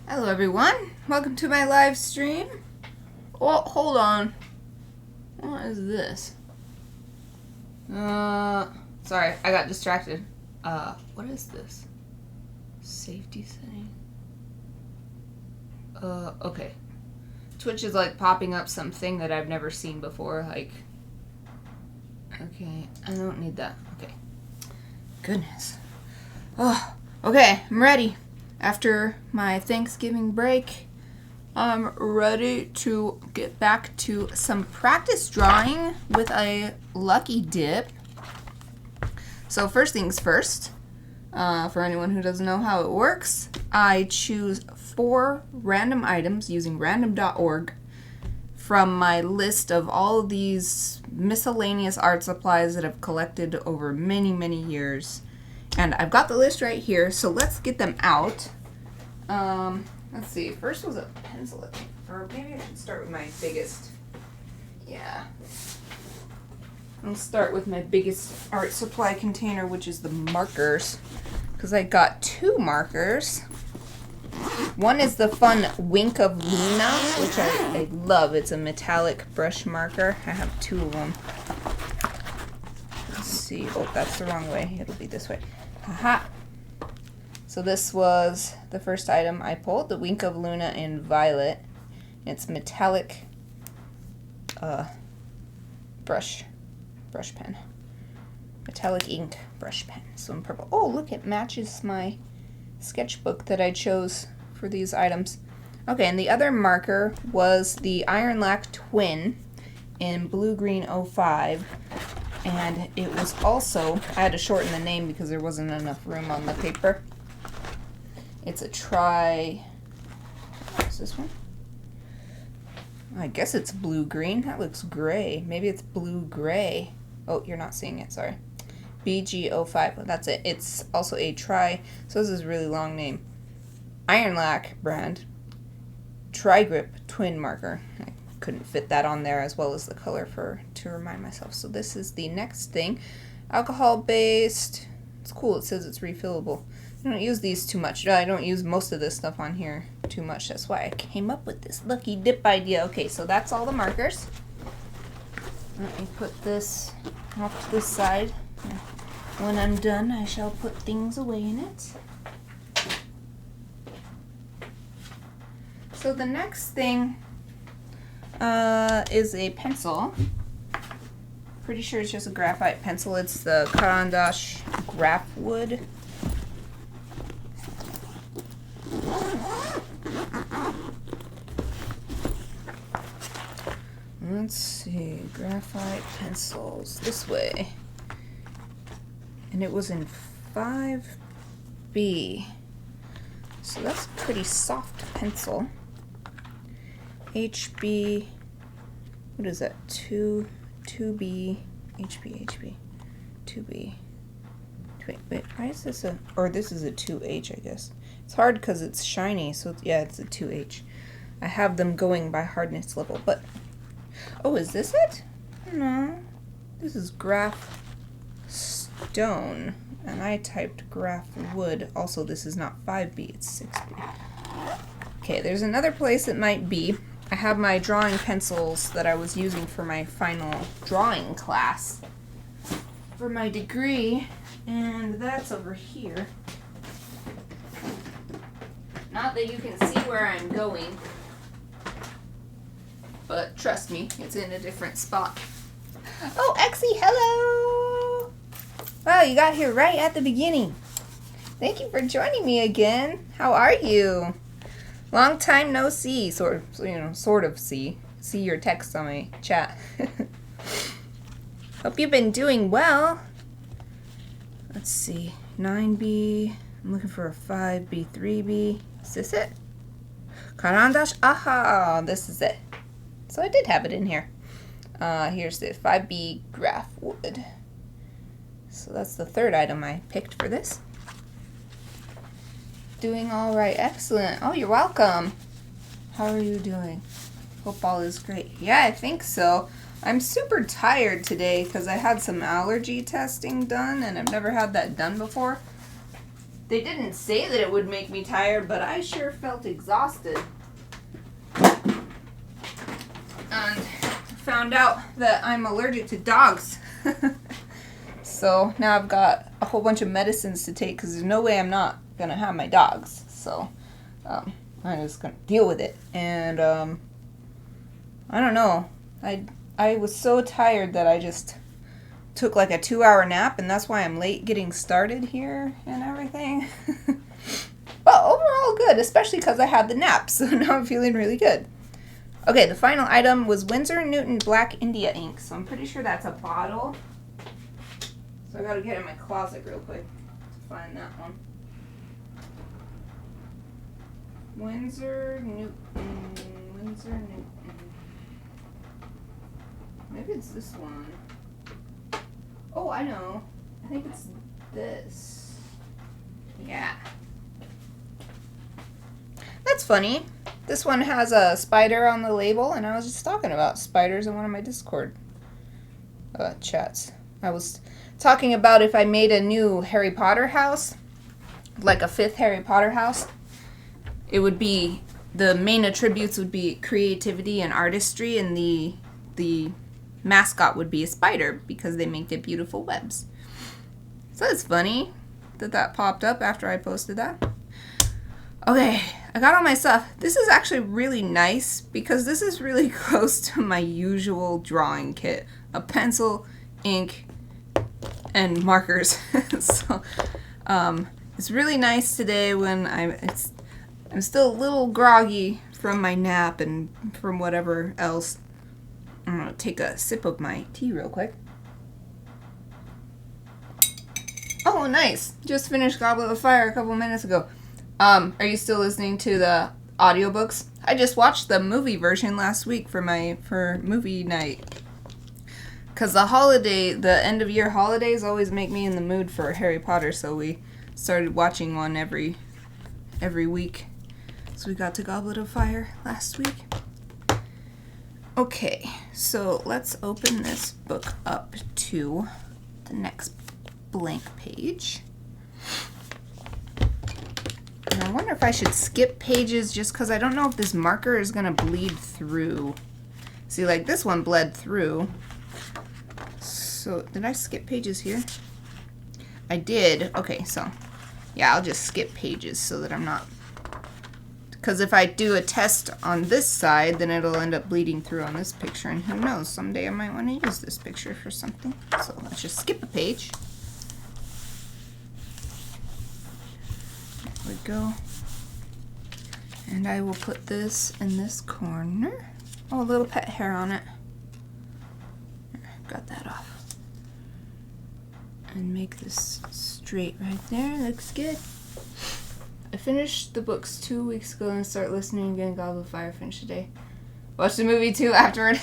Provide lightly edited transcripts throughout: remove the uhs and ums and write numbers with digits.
Hello everyone, welcome to my live stream. Oh, hold on. What is this? Sorry, I got distracted. What is this? Safety setting. Okay. Twitch is like popping up something that I've never seen before, like... Okay, I don't need that. Okay. Goodness. Oh, okay, I'm ready. After my Thanksgiving break, I'm ready to get back to some practice drawing with a lucky dip. So first things first, for anyone who doesn't know how it works, I choose 4 random items using random.org from my list of all of these miscellaneous art supplies that I've collected over many, many years. And I've got the list right here, so let's get them out. Let's see. First was a pencil, I think. Or maybe I should start with my biggest. Yeah. I'll start with my biggest art supply container, which is the markers. Because I got 2 markers. One is the fun Wink of Luna, which I love. It's a metallic brush marker. I have 2 of them. Let's see. Oh, that's the wrong way. It'll be this way. Haha. So this was the first item I pulled, the Wink of Luna in Violet. It's metallic brush pen. Metallic ink brush pen. So in purple. Oh, look, it matches my sketchbook that I chose for these items. Okay, and the other marker was the Iron Lac Twin in Blue Green 05. And it was also, I had to shorten the name because there wasn't enough room on the paper. It's a what's this one? I guess it's blue-green. That looks gray. Maybe it's blue-gray. Oh, you're not seeing it, sorry. BG05, that's it. It's also a so this is a really long name. Iron Lac brand. Tri-Grip Twin Marker. I couldn't fit that on there as well as the color to remind myself. So this is the next thing. Alcohol-based. It's cool. It says it's refillable. I don't use these too much. I don't use most of this stuff on here too much. That's why I came up with this lucky dip idea. Okay, so that's all the markers. Let me put this off to the side. When I'm done, I shall put things away in it. So the next thing is a pencil. Pretty sure it's just a graphite pencil. It's the Caran-d'Ache Graph Wood. Let's see, graphite pencils, this way. And it was in 5B. So that's a pretty soft pencil. HB, what is that? 2B, HB, 2B. Wait, why is this or this is a 2H, I guess. It's hard because it's shiny, so yeah, it's a 2H. I have them going by hardness level, but... Oh, is this it? No. This is Graph Stone, and I typed Graph Wood. Also, this is not 5B, it's 6B. Okay, there's another place it might be. I have my drawing pencils that I was using for my final drawing class for my degree, and that's over here. Not that you can see where I'm going, but trust me, it's in a different spot. Oh, Exie, hello! Wow, you got here right at the beginning. Thank you for joining me again. How are you? Long time no see, sort of see your text on my chat. Hope you've been doing well. Let's see, 9B. I'm looking for a 5B, 3B. Is this it? Caran-d'Ache, aha, this is it. So I did have it in here. Here's the 5B Graph Wood. So that's the third item I picked for this. Doing all right, excellent. Oh, you're welcome. How are you doing? Hope all is great. Yeah, I think so. I'm super tired today because I had some allergy testing done and I've never had that done before. They didn't say that it would make me tired, but I sure felt exhausted. And found out that I'm allergic to dogs. So now I've got a whole bunch of medicines to take because there's no way I'm not going to have my dogs. So I'm just going to deal with it. And I don't know. I was so tired that I just took like a 2-hour nap, and that's why I'm late getting started here and everything. But overall good, especially because I had the nap, so now I'm feeling really good. Okay, the final item was Winsor & Newton Black India ink, so I'm pretty sure that's a bottle. So I gotta get in my closet real quick to find that one. Winsor & Newton. Maybe it's this one. Oh, I know. I think it's this. Yeah. That's funny. This one has a spider on the label, and I was just talking about spiders in one of my Discord chats. I was talking about if I made a new Harry Potter house, like a 5th Harry Potter house, it would be, the main attributes would be creativity and artistry, and the mascot would be a spider because they make the beautiful webs. So it's funny that popped up after I posted that. Okay, I got all my stuff. This is actually really nice because this is really close to my usual drawing kit. A pencil, ink, and markers. So it's really nice today when I'm still a little groggy from my nap and from whatever else. I'm going to take a sip of my tea real quick. Oh, nice. Just finished Goblet of Fire a couple minutes ago. Are you still listening to the audiobooks? I just watched the movie version last week for movie night. Because the end of year holidays always make me in the mood for Harry Potter, so we started watching one every week. So we got to Goblet of Fire last week. Okay, so let's open this book up to the next blank page. And I wonder if I should skip pages just because I don't know if this marker is going to bleed through. See, like this one bled through. So, did I skip pages here? I did. Okay, so, yeah, I'll just skip pages so that I'm not... Because if I do a test on this side, then it'll end up bleeding through on this picture. And who knows, someday I might want to use this picture for something. So, let's just skip a page. There we go. And I will put this in this corner. Oh, a little pet hair on it. Got that off. And make this straight right there. Looks good. I finished the books 2 weeks ago and start listening again. Goblet of Fire finished today. Watched the movie too afterward.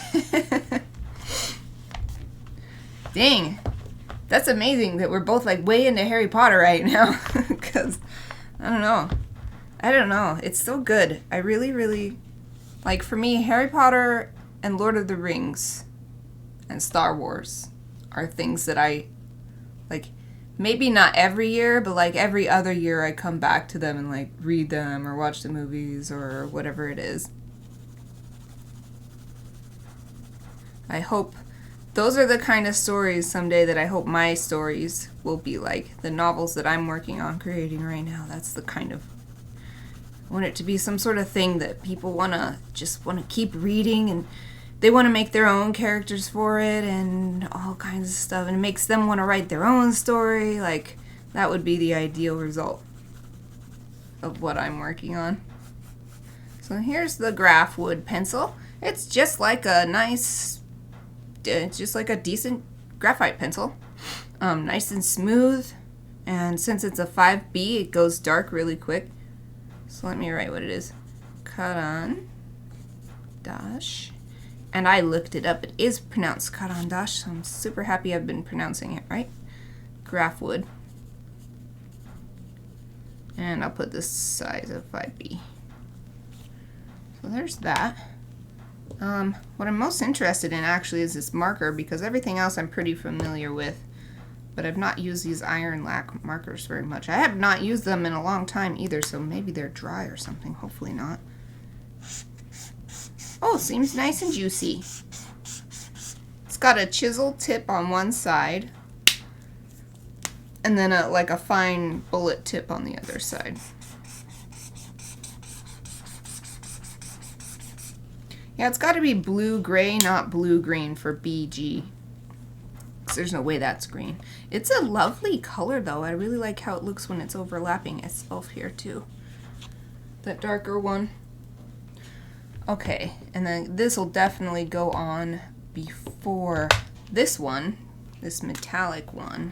Dang. That's amazing that we're both like way into Harry Potter right now. Because, I don't know. It's so good. I really, really, like for me, Harry Potter and Lord of the Rings and Star Wars are things that I, like, maybe not every year, but like every other year I come back to them and like read them or watch the movies or whatever it is. I hope those are the kind of stories someday that I hope my stories will be like. The novels that I'm working on creating right now, that's the kind of, I want it to be some sort of thing that people just want to keep reading, and they want to make their own characters for it and all kinds of stuff, and it makes them want to write their own story. Like, that would be the ideal result of what I'm working on. So here's the graph wood pencil. It's just like a decent graphite pencil. Nice and smooth, and since it's a 5B, it goes dark really quick. So let me write what it is. Caran d'Ache. And I looked it up. It is pronounced Caran d'Ache, so I'm super happy I've been pronouncing it right. Graph wood. And I'll put this size of 5B. So there's that. What I'm most interested in actually is this marker, because everything else I'm pretty familiar with. but I've not used these iron lac markers very much. I have not used them in a long time either, so maybe they're dry or something. Hopefully not. Oh, seems nice and juicy. It's got a chisel tip on one side, and then like a fine bullet tip on the other side. Yeah, it's got to be blue-gray, not blue-green for BG. Because there's no way that's green. It's a lovely color, though. I really like how it looks when it's overlapping itself here, too. That darker one. Okay, and then this will definitely go on before this one, this metallic one.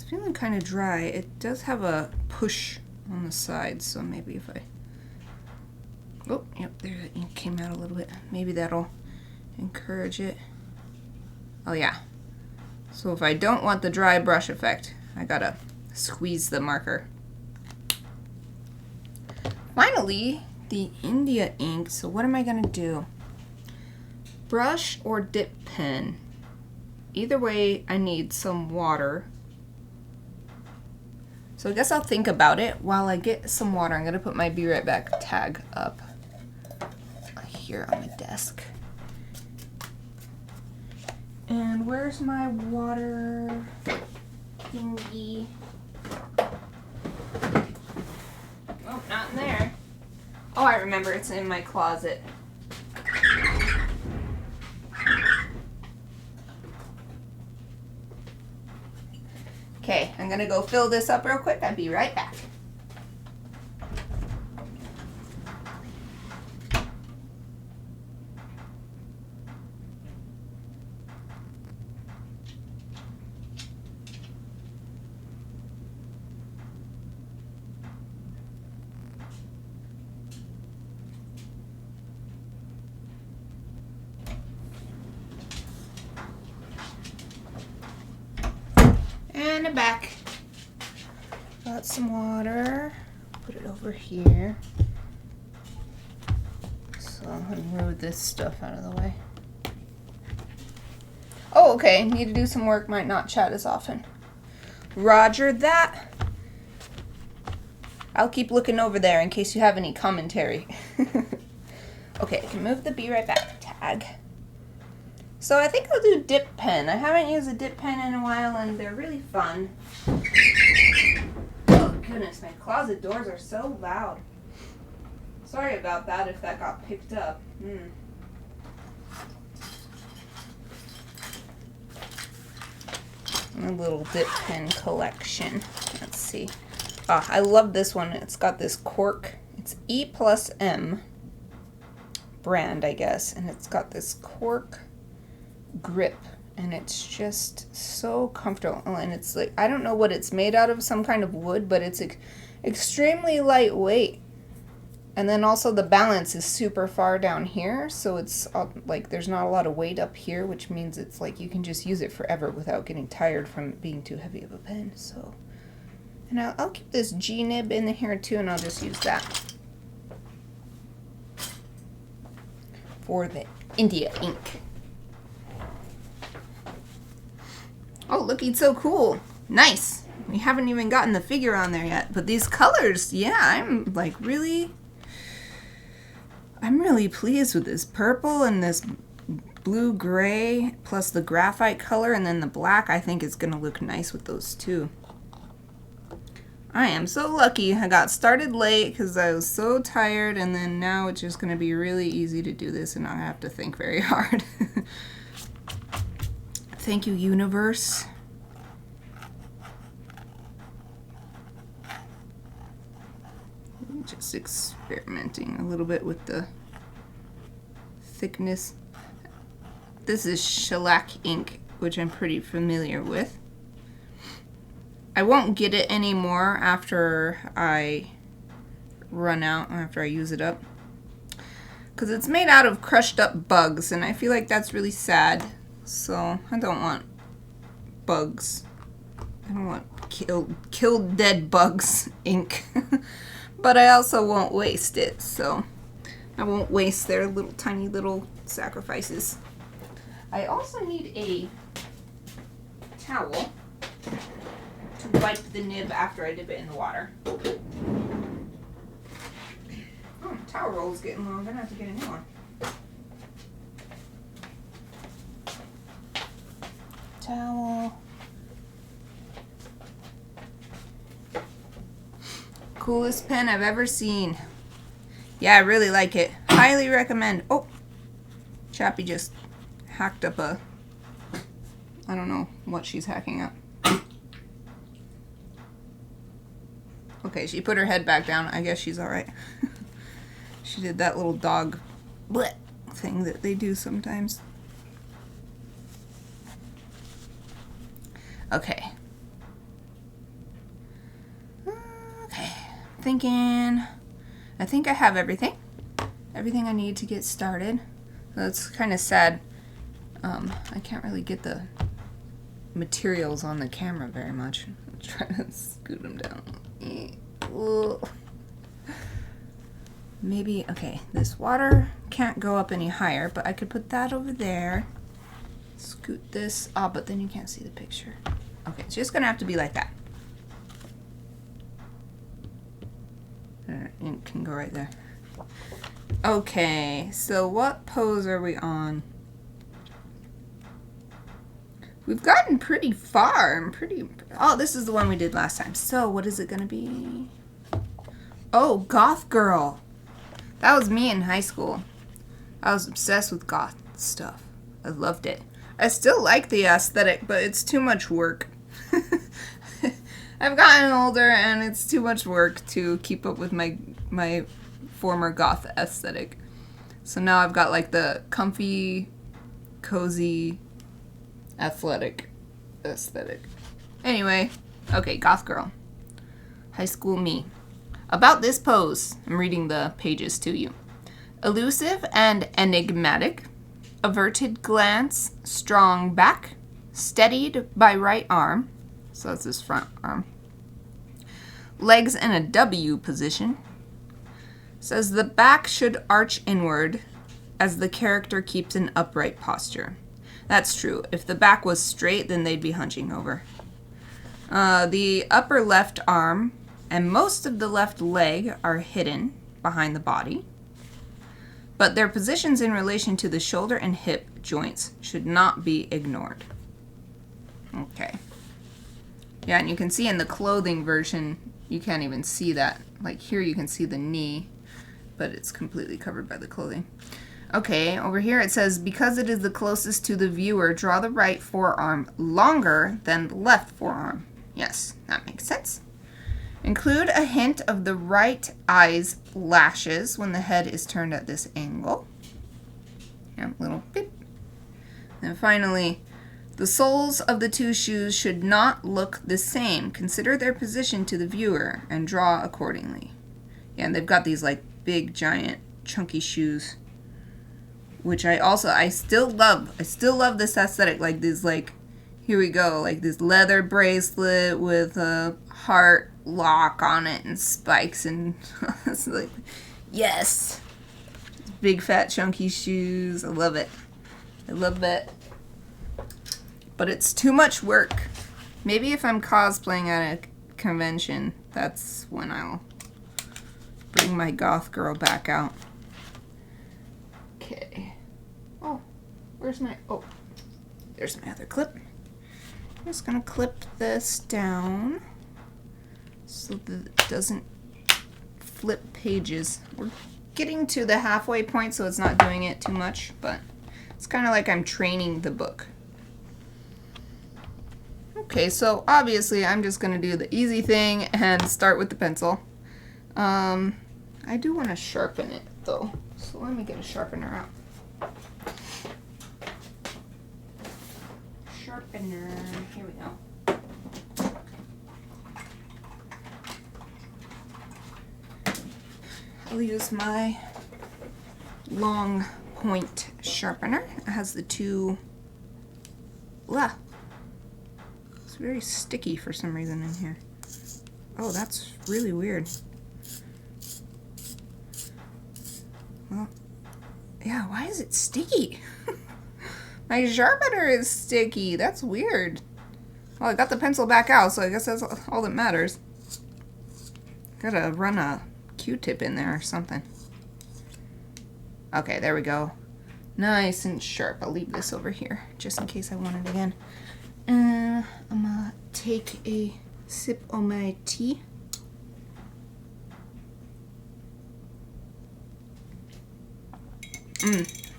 Feeling kind of dry. It does have a push on the side, so maybe if I... Oh, yep, there, the ink came out a little bit. Maybe that'll encourage it. Oh, yeah. So if I don't want the dry brush effect, I gotta squeeze the marker. Finally, the India ink. So what am I gonna do? Brush or dip pen? Either way, I need some water. So I guess I'll think about it while I get some water. I'm going to put my Be Right Back tag up here on the desk. And where's my water thingy? Oh, not in there. Oh, I remember. It's in my closet. Okay, I'm gonna go fill this up real quick. I'll be right back. And I'm back. Got some water. Put it over here. So I'm gonna move this stuff out of the way. Oh, okay. Need to do some work. Might not chat as often. Roger that. I'll keep looking over there in case you have any commentary. Okay, I can move the Be Right Back tag. So I think I'll do dip pen. I haven't used a dip pen in a while, and they're really fun. Oh goodness, my closet doors are so loud. Sorry about that if that got picked up. A little dip pen collection. Let's see. Ah, I love this one. It's got this cork. It's E+M brand, I guess, and it's got this cork grip, and it's just so comfortable. And it's like, I don't know what it's made out of, some kind of wood, but it's extremely lightweight. And then also the balance is super far down here, so it's like there's not a lot of weight up here, which means it's like you can just use it forever without getting tired from it being too heavy of a pen. So, and I'll keep this G nib in here too, and I'll just use that for the India ink. Oh, looking so cool. Nice. We haven't even gotten the figure on there yet, but these colors, yeah, I'm really pleased with this purple and this blue-gray plus the graphite color, and then the black I think is going to look nice with those too. I am so lucky. I got started late because I was so tired, and then now it's just going to be really easy to do this and not have to think very hard. Thank you, universe. Just experimenting a little bit with the thickness. This is shellac ink, which I'm pretty familiar with. I won't get it anymore after I run out, after I use it up, because it's made out of crushed up bugs, and I feel like that's really sad. So I don't want bugs. I don't want killed dead bugs ink. But I also won't waste it, so I won't waste their little tiny little sacrifices. I also need a towel to wipe the nib after I dip it in the water. Oh, towel roll's getting low. I'm gonna have to get a new one. Towel. Coolest pen I've ever seen. Yeah, I really like it. Highly recommend. Oh, Chappie just hacked up a... I don't know what she's hacking up. Okay, she put her head back down. I guess she's alright. She did that little dog bleh thing that they do sometimes. Okay. Okay. I think I have everything. Everything I need to get started. That's kind of sad. I can't really get the materials on the camera very much. I'm trying to scoot them down. Maybe, okay, this water can't go up any higher, but I could put that over there. Scoot this up, but then you can't see the picture. Okay, it's just gonna have to be like that. It can go right there. Okay, so what pose are we on? We've gotten pretty far. Oh, this is the one we did last time. So what is it gonna be? Oh, goth girl. That was me in high school. I was obsessed with goth stuff. I loved it. I still like the aesthetic, but it's too much work. I've gotten older and it's too much work to keep up with my former goth aesthetic. So now I've got like the comfy, cozy, athletic aesthetic. Anyway, okay, goth girl. High school me. About this pose, I'm reading the pages to you. Elusive and enigmatic, averted glance, strong back, steadied by right arm, so that's his front arm. Legs in a W position. Says the back should arch inward as the character keeps an upright posture. That's true. If the back was straight, then they'd be hunching over. The upper left arm and most of the left leg are hidden behind the body, but their positions in relation to the shoulder and hip joints should not be ignored. Okay. Yeah, and you can see in the clothing version, you can't even see that. Like here you can see the knee, but it's completely covered by the clothing. Okay, over here it says, because it is the closest to the viewer, draw the right forearm longer than the left forearm. Yes, that makes sense. Include a hint of the right eye's lashes when the head is turned at this angle. Yeah, little bit. And finally, the soles of the two shoes should not look the same. Consider their position to the viewer and draw accordingly. Yeah, and they've got these like big, giant, chunky shoes, which I still love. I still love this aesthetic. Like these, like, here we go, like this leather bracelet with a heart lock on it and spikes and it's like, yes, big fat chunky shoes. I love it. I love it. But it's too much work. Maybe if I'm cosplaying at a convention, that's when I'll bring my goth girl back out. Okay. Oh, where's my, oh, there's my other clip. I'm just gonna clip this down so that it doesn't flip pages. We're getting to the halfway point, so it's not doing it too much, but it's kind of like I'm training the book. Okay, so obviously I'm just gonna do the easy thing and start with the pencil. I do want to sharpen it though, so let me get a sharpener out. Sharpener, here we go. I'll use my long point sharpener. It has the two, it's very sticky for some reason in here. Oh, that's really weird. Well, yeah, why is it sticky? My sharpener is sticky. That's weird. Well, I got the pencil back out, so I guess that's all that matters. Gotta run a Q-tip in there or something. Okay, there we go. Nice and sharp. I'll leave this over here just in case I want it again. I'm gonna take a sip on my tea.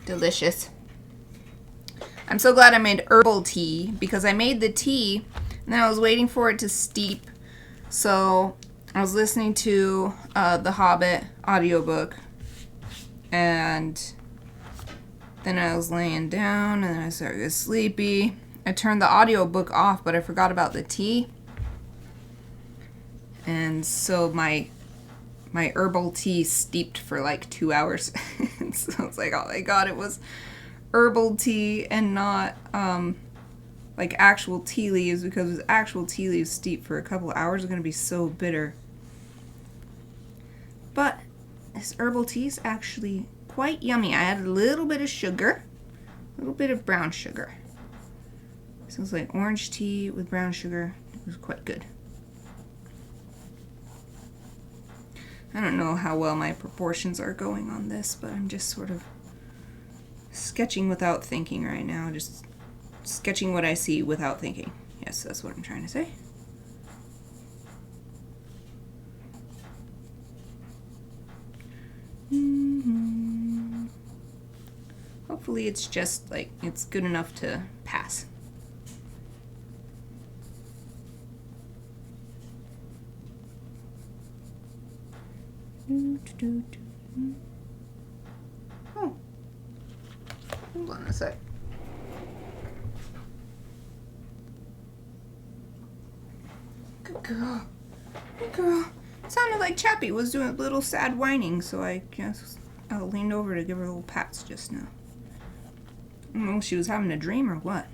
Delicious. I'm so glad I made herbal tea because I made the tea and then I was waiting for it to steep. So I was listening to the Hobbit audiobook and then I was laying down and then I started getting sleepy. I turned the audiobook off, but I forgot about the tea. And so my herbal tea steeped for like 2 hours. So I was like, oh my god, it was herbal tea and not like actual tea leaves, because actual tea leaves steep for a couple of hours are going to be so bitter. But this herbal tea is actually quite yummy. I added a little bit of sugar, a little bit of brown sugar. So it's like orange tea with brown sugar. It was quite good. I don't know how well my proportions are going on this, but I'm just sort of sketching without thinking right now. Just sketching what I see without thinking. Yes, that's what I'm trying to say. Hopefully it's just like, it's good enough to pass. Oh, hold on a sec. Good girl. Good girl. It sounded like Chappie was doing a little sad whining, so I guess I leaned over to give her little pats just now. I don't know if she was having a dream or what.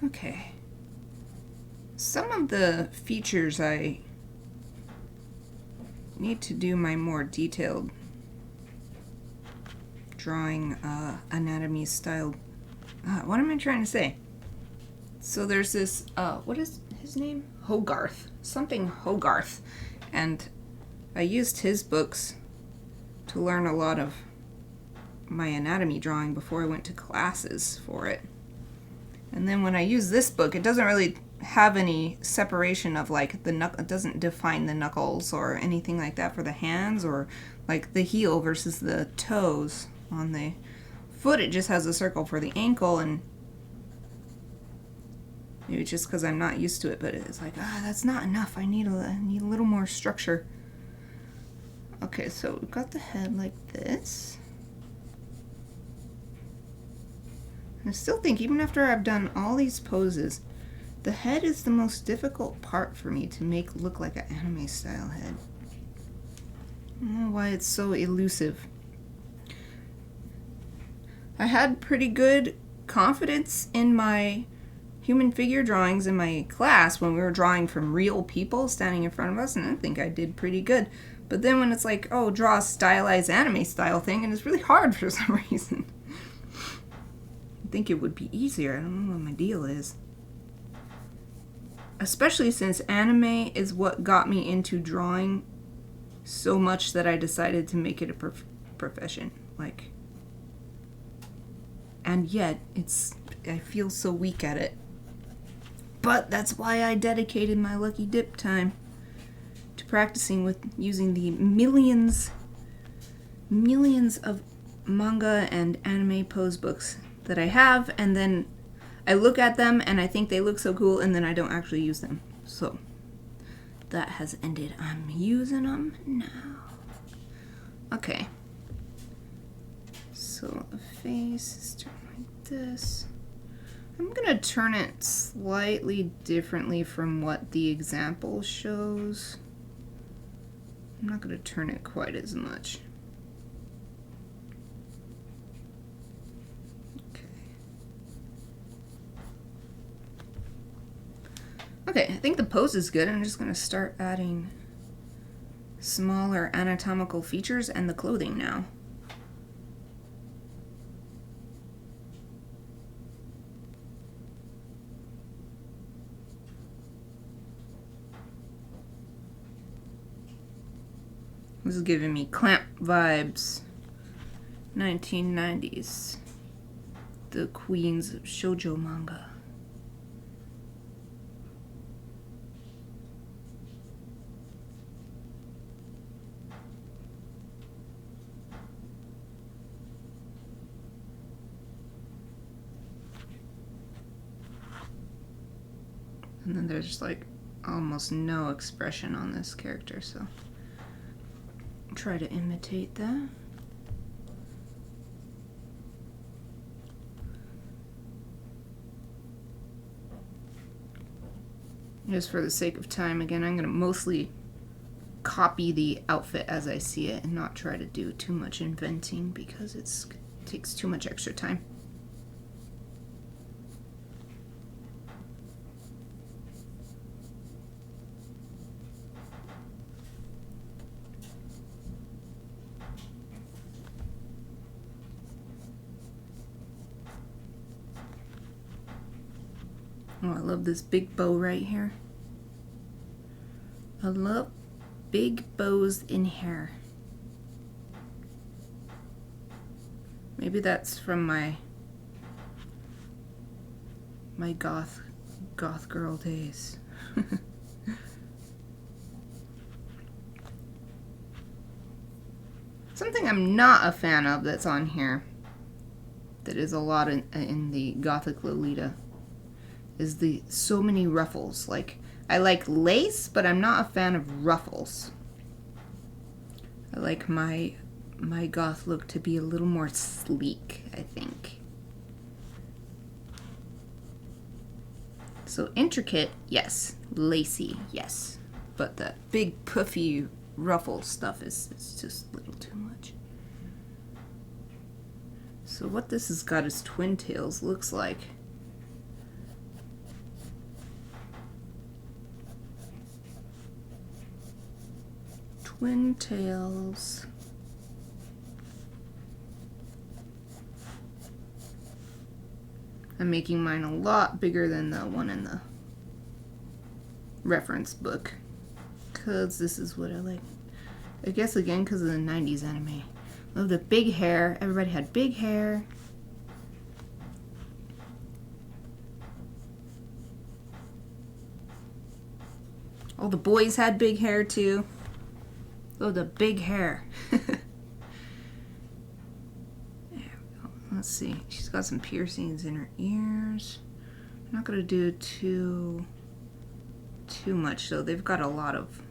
Okay. Some of the features I need to do my more detailed drawing anatomy style. What am I trying to say? So there's this, what is his name? Hogarth. Something Hogarth. And I used his books to learn a lot of my anatomy drawing before I went to classes for it. And then when I use this book, it doesn't really have any separation of like the knuckle. It doesn't define the knuckles or anything like that for the hands, or like the heel versus the toes on the foot. It just has a circle for the ankle, and maybe it's just because I'm not used to it, but it's like, that's not enough. I need a little more structure. Okay, so we've got the head like this. I still think, even after I've done all these poses, the head is the most difficult part for me to make look like an anime style head. I don't know why it's so elusive. I had pretty good confidence in my human figure drawings in my class when we were drawing from real people standing in front of us, and I think I did pretty good. But then when it's like, oh, draw a stylized anime style thing, and it's really hard for some reason. I think it would be easier. I don't know what my deal is. Especially since anime is what got me into drawing so much that I decided to make it a profession. Like, and yet I feel so weak at it. But that's why I dedicated my lucky dip time to practicing with using the millions of manga and anime pose books that I have, and then I look at them and I think they look so cool, and then I don't actually use them. So that has ended. I'm using them now. Okay. So the face is turned like this. I'm gonna turn it slightly differently from what the example shows. I'm not gonna turn it quite as much. Okay, I think the pose is good. I'm just going to start adding smaller anatomical features and the clothing now. This is giving me Clamp vibes. 1990s. The queens of shoujo manga. And then there's like almost no expression on this character, so try to imitate that. Just for the sake of time, again, I'm going to mostly copy the outfit as I see it and not try to do too much inventing because it takes too much extra time. Oh, I love this big bow right here. I love big bows in hair. Maybe that's from my goth girl days. Something I'm not a fan of that's on here, that is a lot in the Gothic Lolita, is the so many ruffles. Like, I like lace, but I'm not a fan of ruffles. I like my goth look to be a little more sleek, I think. So intricate, yes. Lacy, yes. But the big puffy ruffle stuff is just a little too much. So what this has got is twin tails, looks like. Twin tails. I'm making mine a lot bigger than the one in the reference book, because this is what I like. I guess again because of the 90s anime. Love the big hair. Everybody had big hair. All the boys had big hair too. Oh, the big hair. There we go. Let's see. She's got some piercings in her ears. I'm not going to do too much, though. They've got a lot of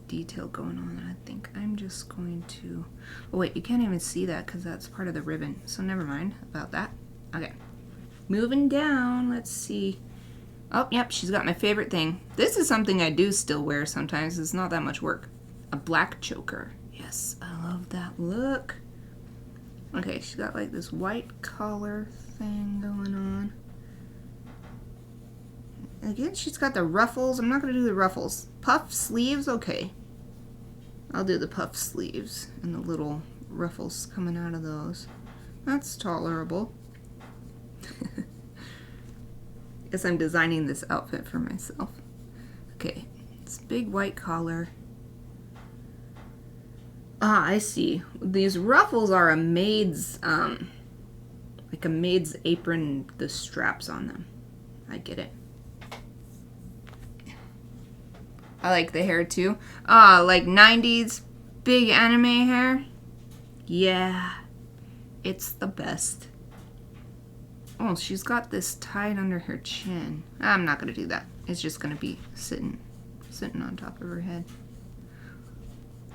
detail going on. I think I'm just going to... Oh, wait. You can't even see that because that's part of the ribbon. So never mind about that. Okay. Moving down. Let's see. Oh, yep. She's got my favorite thing. This is something I do still wear sometimes. It's not that much work. A black choker. Yes, I love that look. Okay, she's got like this white collar thing going on. Again, she's got the ruffles. I'm not going to do the ruffles. Puff sleeves, okay. I'll do the puff sleeves and the little ruffles coming out of those. That's tolerable. Guess I'm designing this outfit for myself. Okay, it's big white collar. Ah, I see. These ruffles are a maid's, like a maid's apron, the straps on them. I get it. I like the hair too. Ah, like 90s big anime hair. Yeah, it's the best. Oh, she's got this tied under her chin. I'm not gonna do that. It's just gonna be sitting on top of her head.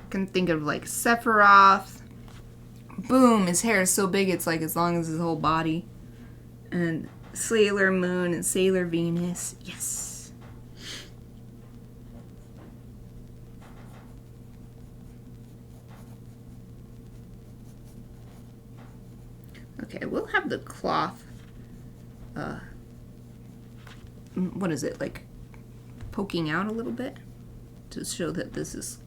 Can think of like Sephiroth. Boom, his hair is so big it's like as long as his whole body. And Sailor Moon and Sailor Venus. Yes. Okay, we'll have the cloth what is it, like poking out a little bit to show that this is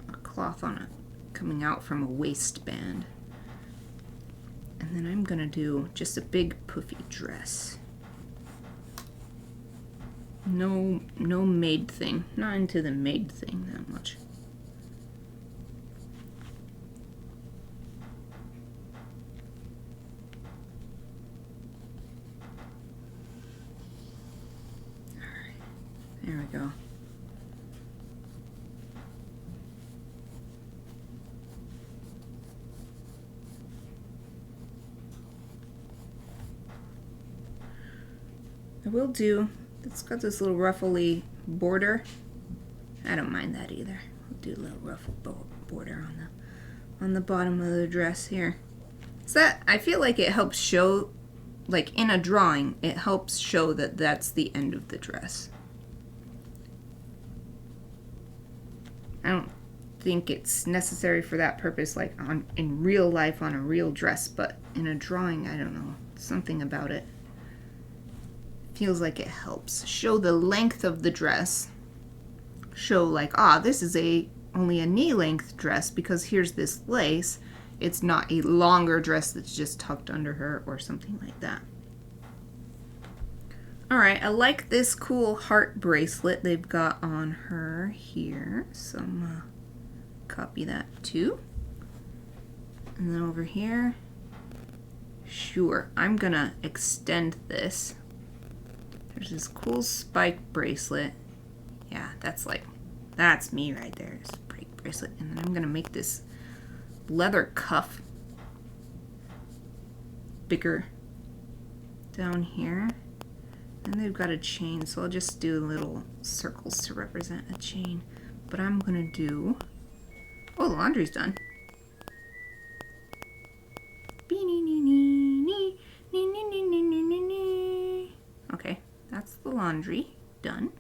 a cloth on it coming out from a waistband. And then I'm gonna do just a big puffy dress. No maid thing. Not into the maid thing that much. Alright, there we go. I will do, it's got this little ruffly border. I don't mind that either. I'll do a little ruffled border on the bottom of the dress here. So that, I feel like it helps show, like in a drawing, it helps show that that's the end of the dress. I don't think it's necessary for that purpose, like in real life on a real dress, but in a drawing, I don't know, something about it feels like it helps show the length of the dress, show like, this is only a knee length dress because here's this lace. It's not a longer dress that's just tucked under her or something like that. Alright, I like this cool heart bracelet they've got on her here, so I'm gonna copy that too. And then over here, sure, I'm gonna extend this. There's this cool spike bracelet. Yeah, that's me right there. Spike bracelet. And then I'm gonna make this leather cuff bigger down here. And they've got a chain, so I'll just do little circles to represent a chain. But I'm gonna do, the laundry's done. Okay. That's the laundry done.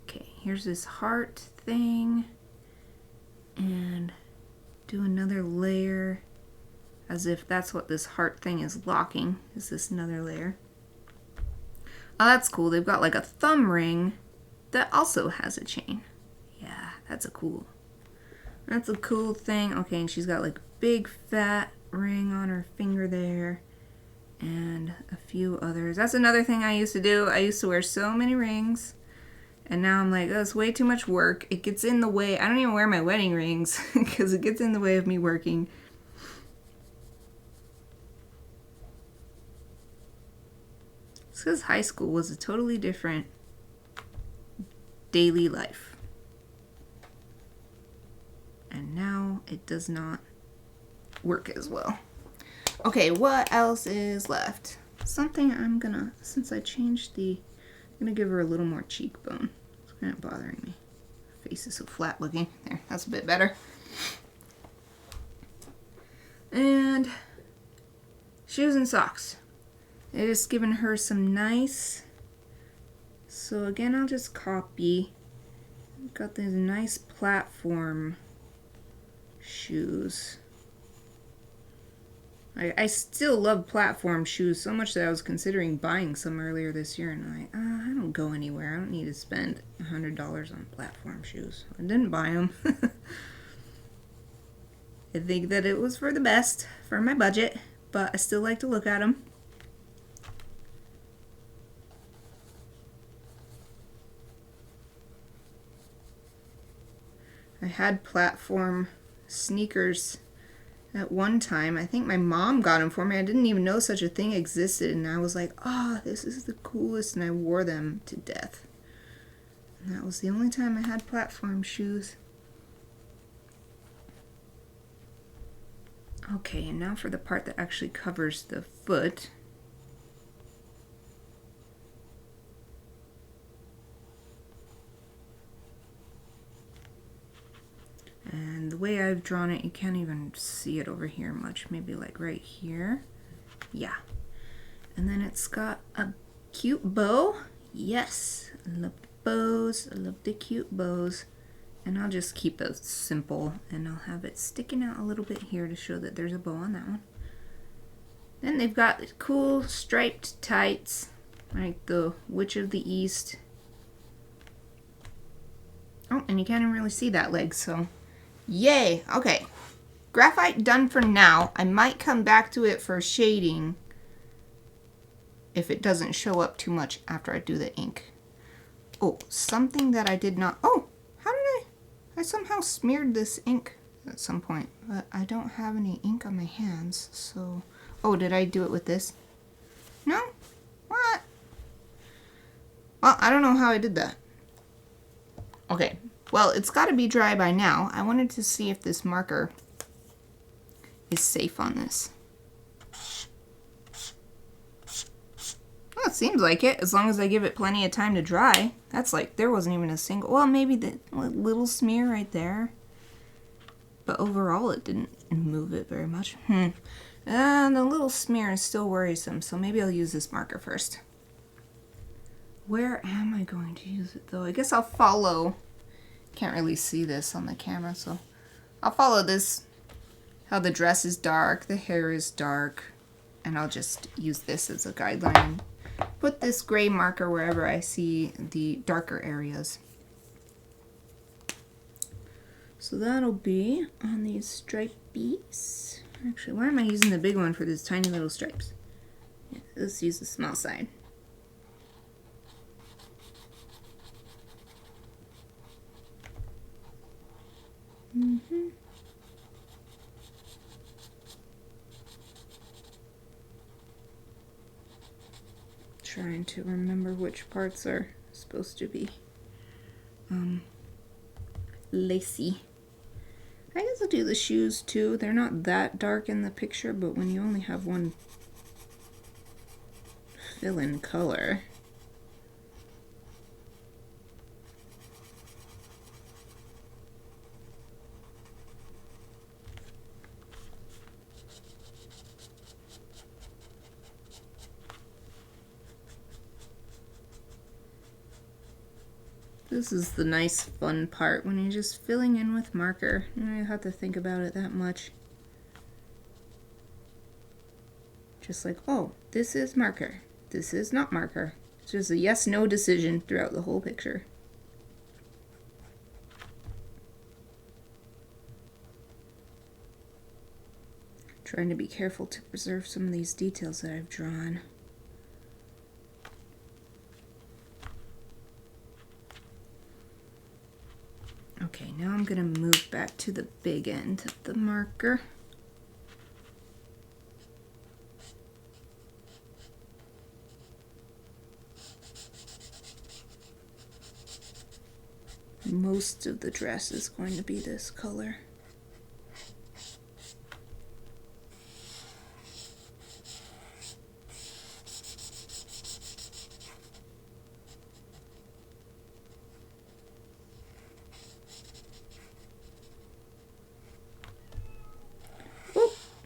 Okay, here's this heart thing. And do another layer as if that's what this heart thing is locking. Is this another layer? Oh, that's cool. They've got like a thumb ring that also has a chain. Yeah, that's a cool thing. Okay, and she's got like a big fat ring on her finger there. And a few others. That's another thing I used to do. I used to wear so many rings. And now I'm like, it's way too much work. It gets in the way. I don't even wear my wedding rings because it gets in the way of me working. It's because high school was a totally different daily life. And now it does not work as well. Okay, what else is left? Something since I changed I'm gonna give her a little more cheekbone. It's kind of bothering me. Her face is so flat looking. There, that's a bit better. And shoes and socks. I just given her some nice, so again, I'll just copy. I've got these nice platform shoes. I still love platform shoes so much that I was considering buying some earlier this year, and I don't go anywhere. I don't need to spend $100 on platform shoes. I didn't buy them. I think that it was for the best for my budget, but I still like to look at them. I had platform sneakers at one time. I think my mom got them for me. I didn't even know such a thing existed, and I was like, this is the coolest, and I wore them to death. And that was the only time I had platform shoes. Okay, and now for the part that actually covers the foot. And the way I've drawn it, you can't even see it over here much. Maybe like right here. Yeah. And then it's got a cute bow. Yes, I love bows. I love the cute bows. And I'll just keep it simple, and I'll have it sticking out a little bit here to show that there's a bow on that one. Then they've got cool striped tights, like the Witch of the East. Oh, and you can't even really see that leg, so yay. Okay. Graphite done for now. I might come back to it for shading if it doesn't show up too much after I do the ink. Oh, something that I did not... Oh, how did I somehow smeared this ink at some point. But I don't have any ink on my hands, so... Oh, did I do it with this? No? What? Well, I don't know how I did that. Okay. Well, it's got to be dry by now. I wanted to see if this marker is safe on this. Well, it seems like it, as long as I give it plenty of time to dry. That's like, there wasn't even a single... Well, maybe the little smear right there. But overall, it didn't move it very much. And the little smear is still worrisome, so maybe I'll use this marker first. Where am I going to use it, though? I guess I'll follow... Can't really see this on the camera, so... I'll follow this. How the dress is dark, the hair is dark. And I'll just use this as a guideline. Put this gray marker wherever I see the darker areas. So that'll be on these stripies. Actually, why am I using the big one for these tiny little stripes? Yeah, let's use the small side. Trying to remember which parts are supposed to be lacy. I guess I'll do the shoes too. They're not that dark in the picture, but when you only have one fill-in color. This is the nice fun part when you're just filling in with marker. You don't have to think about it that much. Just like, oh, this is marker. This is not marker. It's just a yes-no decision throughout the whole picture. Trying to be careful to preserve some of these details that I've drawn. Okay, now I'm going to move back to the big end of the marker. Most of the dress is going to be this color.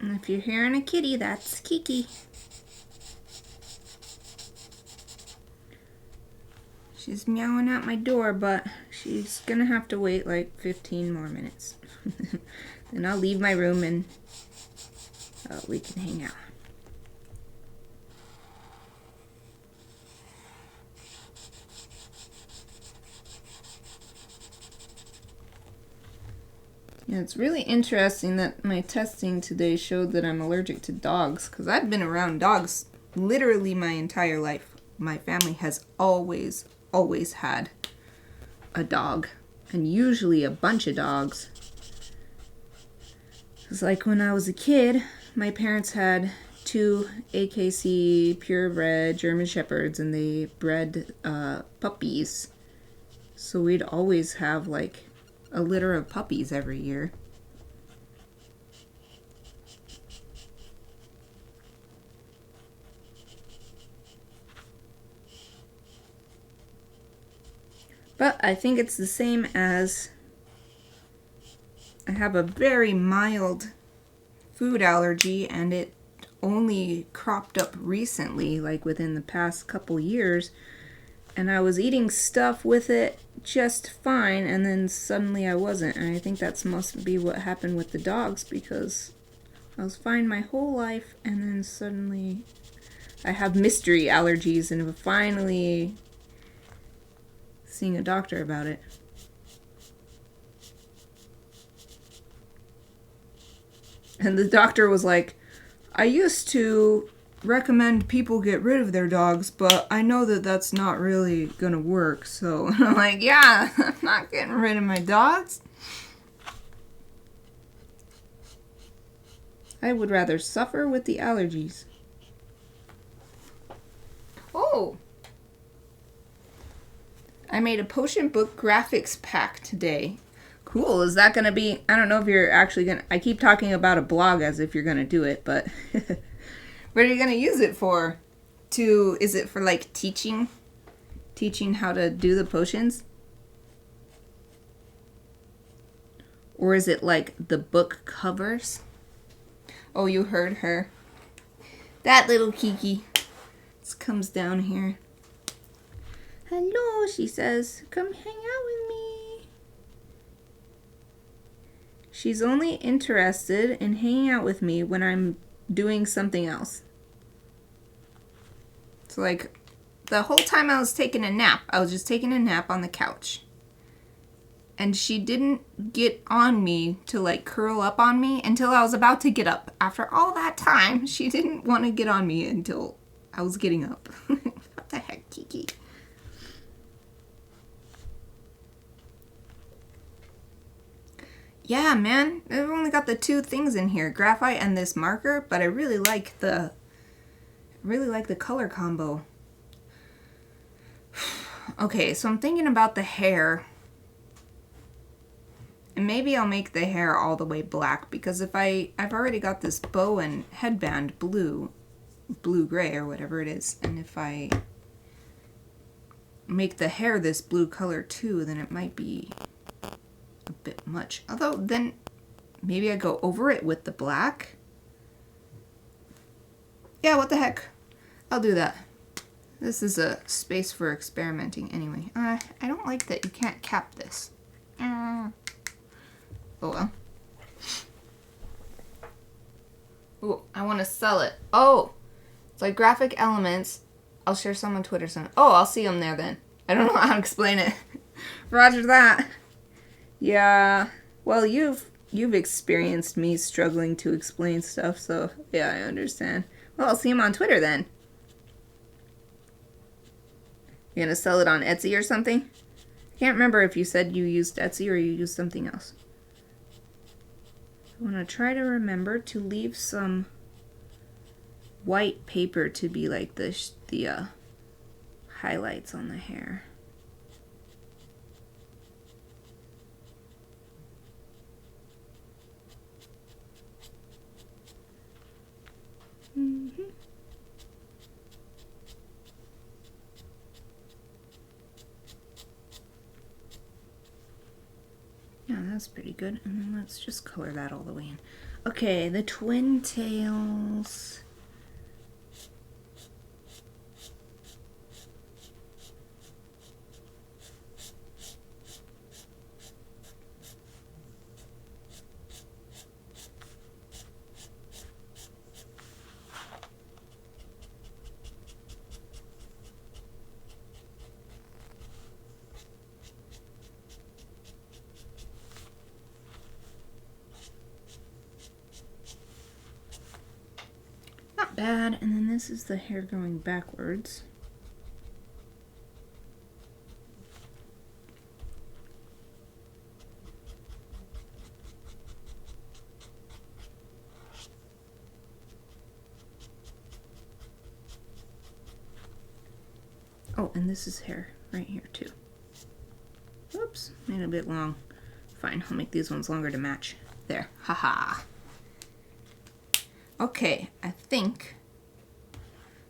And if you're hearing a kitty, that's Kiki. She's meowing at my door, but she's gonna have to wait like 15 more minutes. Then I'll leave my room and we can hang out. Yeah, it's really interesting that my testing today showed that I'm allergic to dogs, because I've been around dogs literally my entire life. My family has always had a dog, and usually a bunch of dogs. It's like when I was a kid, my parents had 2 AKC purebred German Shepherds, and they bred puppies. So we'd always have like a litter of puppies every year. But I think it's the same as I have a very mild food allergy, and it only cropped up recently, like within the past couple years. And I was eating stuff with it just fine, and then suddenly I wasn't. And I think that must be what happened with the dogs, because I was fine my whole life, and then suddenly I have mystery allergies, and finally seeing a doctor about it. And the doctor was like, I used to recommend people get rid of their dogs, but I know that that's not really gonna work. So I'm like, yeah, I'm not getting rid of my dogs. I would rather suffer with the allergies. Oh! I made a potion book graphics pack today. Cool. Is that going to be... I don't know if you're actually going to... I keep talking about a blog as if you're going to do it, but... What are you going to use it for? Is it for, like, teaching? Teaching how to do the potions? Or is it, like, the book covers? Oh, you heard her. That little Kiki. This comes down here. Hello, she says. Come hang out with me. She's only interested in hanging out with me when I'm doing something else. So, like, the whole time I was taking a nap, I was just taking a nap on the couch. And she didn't get on me to, like, curl up on me until I was about to get up. After all that time, she didn't want to get on me until I was getting up. What the heck, Kiki? Yeah, man. I've only got the 2 things in here, graphite and this marker, but I really like the color combo. Okay, so I'm thinking about the hair. And maybe I'll make the hair all the way black, because if I've already got this bow and headband blue-gray or whatever it is, and if I make the hair this blue color too, then it might be a bit much. Although then maybe I go over it with the black. Yeah, what the heck? I'll do that. This is a space for experimenting anyway. I don't like that you can't cap this. Oh well. Ooh, I want to sell it. Oh! It's like graphic elements. I'll share some on Twitter soon. Oh, I'll see them there then. I don't know how to explain it. Roger that. Yeah. Well, you've experienced me struggling to explain stuff, so yeah, I understand. Well, I'll see them on Twitter then. You gonna sell it on Etsy or something? I can't remember if you said you used Etsy or you used something else. I want to try to remember to leave some white paper to be like the highlights on the hair. Mm-hmm. Yeah, that's pretty good. And then let's just color that all the way in. Okay, the twin tails. Bad, and then this is the hair going backwards. Oh, and this is hair right here too. Oops, made it a bit long. Fine, I'll make these ones longer to match. There, haha. Okay, I think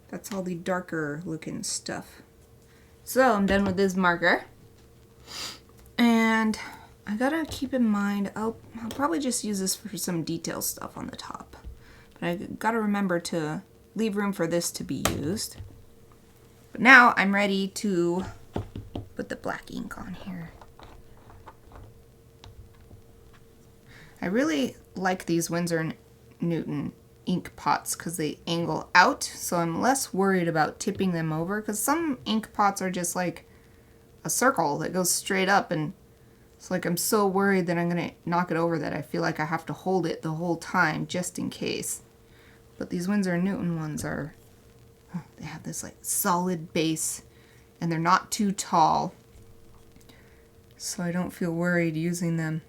that's all the darker looking stuff. So I'm done with this marker. And I gotta keep in mind, I'll probably just use this for some detail stuff on the top. But I gotta remember to leave room for this to be used. But now I'm ready to put the black ink on here. I really like these Winsor & Newton ink pots because they angle out, so I'm less worried about tipping them over, because some ink pots are just like a circle that goes straight up, and It's like I'm so worried that I'm going to knock it over that I feel like I have to hold it the whole time just in case. But these Winsor & Newton ones are, they have this like solid base and they're not too tall. So I don't feel worried using them.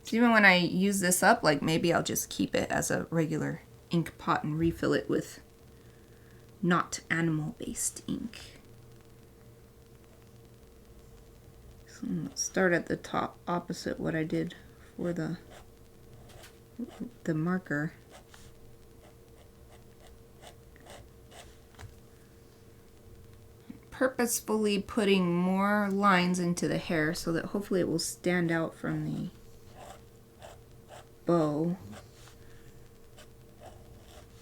So even when I use this up, like maybe I'll just keep it as a regular ink pot and refill it with not animal-based ink. So I'm going to start at the top opposite what I did for the marker. Purposefully putting more lines into the hair so that hopefully it will stand out from the bow.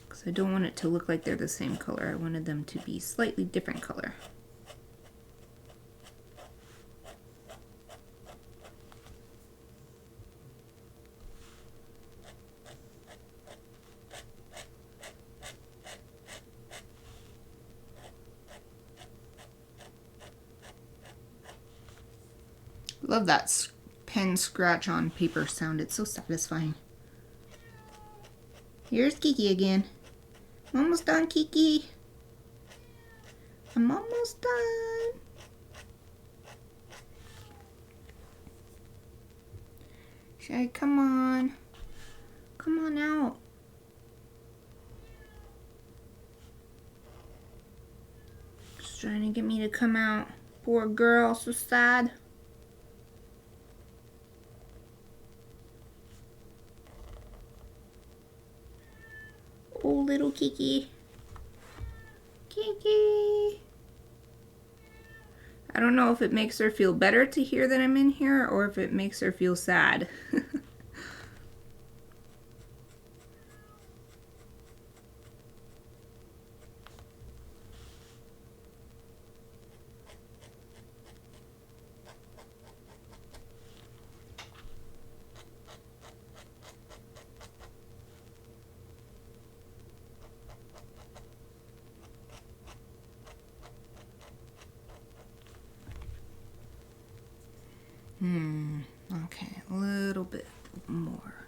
Because I don't want it to look like they're the same color. I wanted them to be slightly different color. Love that pen scratch on paper sound. It's so satisfying. Here's Kiki again. I'm almost done, Kiki. I'm almost done. Shy, come on. Come on out. Just trying to get me to come out. Poor girl, so sad. Oh, little Kiki. Kiki. I don't know if it makes her feel better to hear that I'm in here or if it makes her feel sad. Okay, a little bit more.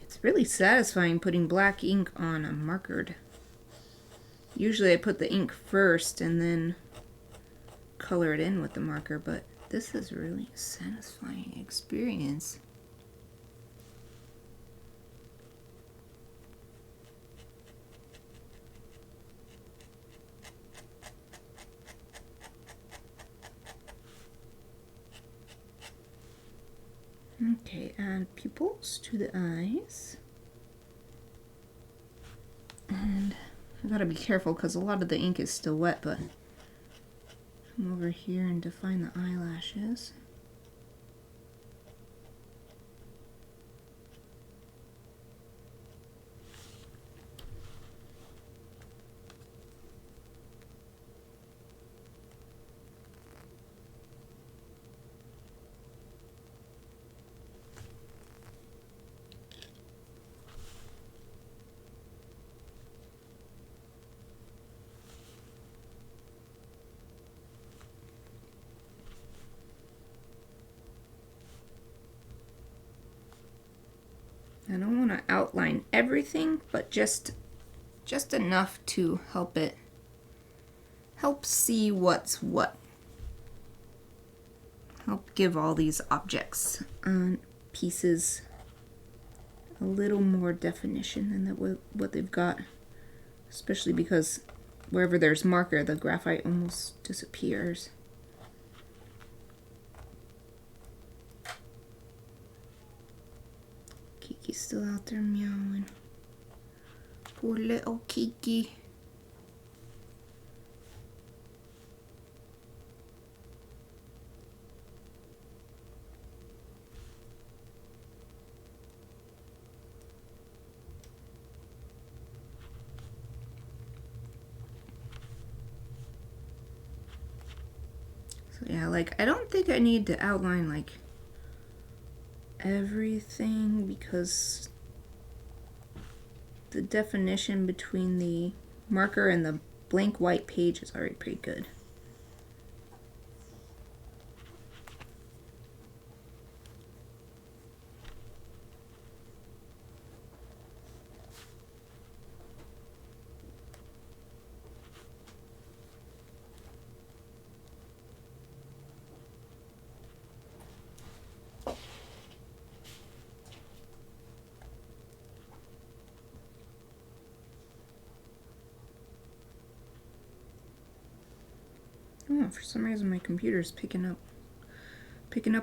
It's really satisfying putting black ink on a markered. Usually I put the ink first and then color it in with the marker, but this is really a satisfying experience. Okay, add pupils to the eyes. And I gotta be careful because a lot of the ink is still wet, but come over here and define the eyelashes. I don't want to outline everything, but just enough to help see what's what. Help give all these objects and pieces a little more definition than what they've got, especially because wherever there's marker, the graphite almost disappears. Kiki's still out there meowing. Poor little Kiki. So yeah, like I don't think I need to outline like everything because the definition between the marker and the blank white page is already pretty good. Oh, for some reason my computer's picking up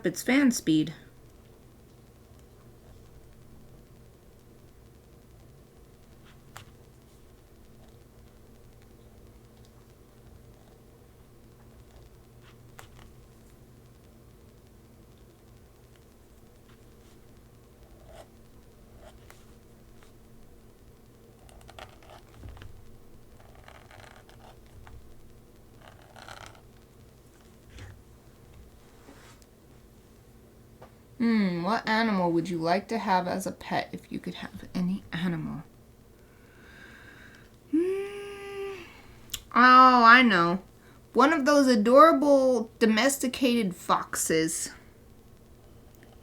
its fan speed. What animal would you like to have as a pet if you could have any animal? Oh, I know. One of those adorable domesticated foxes.